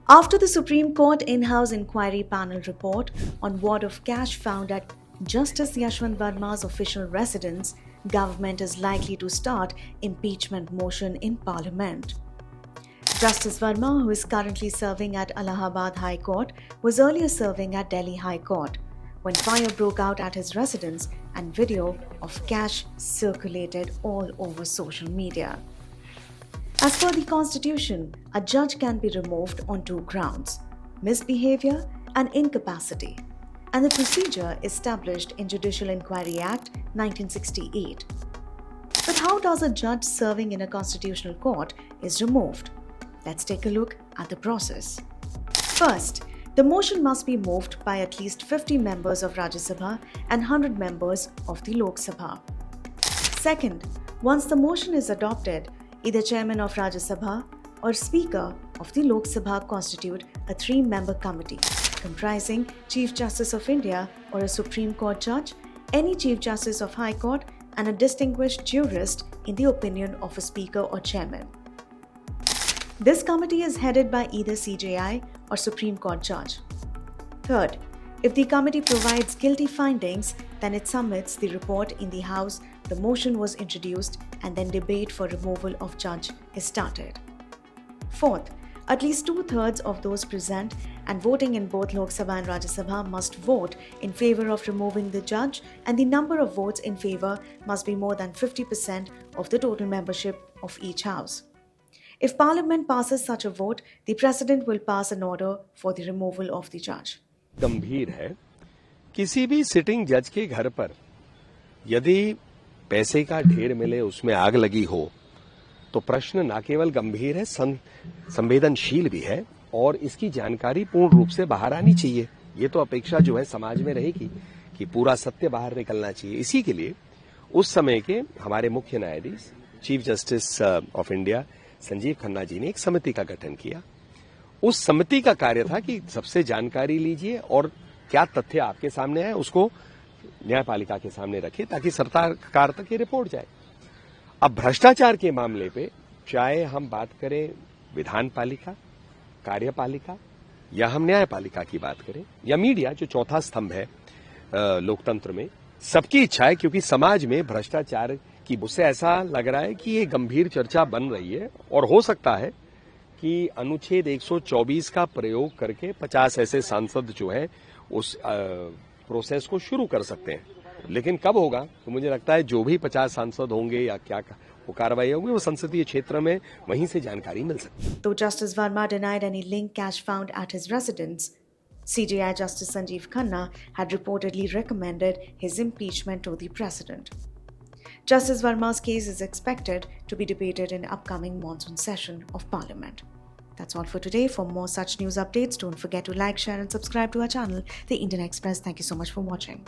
After the Supreme Court in-house inquiry panel report on wad of cash found at Justice Yashwant Verma's official residence, government is likely to start impeachment motion in Parliament. Justice Verma, who is currently serving at Allahabad High Court, was earlier serving at Delhi High Court when fire broke out at his residence and video of cash circulated all over social media. As per the Constitution, a judge can be removed on two grounds: misbehavior and incapacity, and the procedure established in Judicial Inquiry Act 1968. But how does a judge serving in a constitutional court is removed? Let's take a look at the process. First, the motion must be moved by at least 50 members of Rajya Sabha and 100 members of the Lok Sabha. Second, once the motion is adopted, either Chairman of Rajya Sabha or Speaker of the Lok Sabha constitute a three-member committee comprising Chief Justice of India or a Supreme Court judge, any Chief Justice of High Court, and a distinguished jurist in the opinion of a Speaker or Chairman. This committee is headed by either CJI or Supreme Court judge. Third, if the committee provides guilty findings, then it submits the report in the House, the motion was introduced, and then debate for removal of judge is started. Fourth, at least two-thirds of those present and voting in both Lok Sabha and Rajya Sabha must vote in favor of removing the judge, and the number of votes in favor must be more than 50% of the total membership of each house. If Parliament passes such a vote, the President will pass an order for the removal of the judge. गंभीर है। किसी भी sitting जज के घर पर यदि पैसे का ढेर मिले, उसमें आग लगी हो, तो प्रश्न न केवल गंभीर है, संवेदनशील भी है और इसकी जानकारी पूर्ण रूप से बाहर आनी चाहिए। ये तो अपेक्षा जो है समाज में रहेगी कि पूरा सत्य बाहर निकलना चाहिए। इसी के लिए उस समय के हमारे मुख्य न्यायाधीश chief justice of India Sanjeev Khanna ji ने एक समिति का गठन किया। उस समिति का कार्य था कि सबसे जानकारी लीजिए और क्या तथ्य आपके सामने है उसको न्यायपालिका के सामने रखे ताकि सरकार तक ये रिपोर्ट जाए। अब भ्रष्टाचार के मामले पे चाहे हम बात करें विधान पालिका, कार्यपालिका या हम न्यायपालिका की बात करें या मीडिया जो चौथा स्तंभ है लोकतंत्र में, सबकी इच्छा है क्योंकि समाज में भ्रष्टाचार की उससे ऐसा लग रहा है कि ये गंभीर चर्चा बन रही है और हो सकता है कि अनुच्छेद 124 का प्रयोग करके 50 ऐसे सांसद जो है उस प्रोसेस को शुरू कर सकते हैं। लेकिन कब होगा, तो मुझे लगता है जो भी 50 सांसद होंगे या क्या वो कार्रवाई होगी वो संसदीय क्षेत्र में वहीं से जानकारी मिल सकती है। तो justice Verma denied any link cash found at his residence, CJI Justice Sanjeev Khanna had reportedly recommended his impeachment to the President. Justice Verma's case is expected to be debated in upcoming monsoon session of Parliament. That's all for today. For more such news updates, don't forget to like, share and subscribe to our channel, The Indian Express. Thank you so much for watching.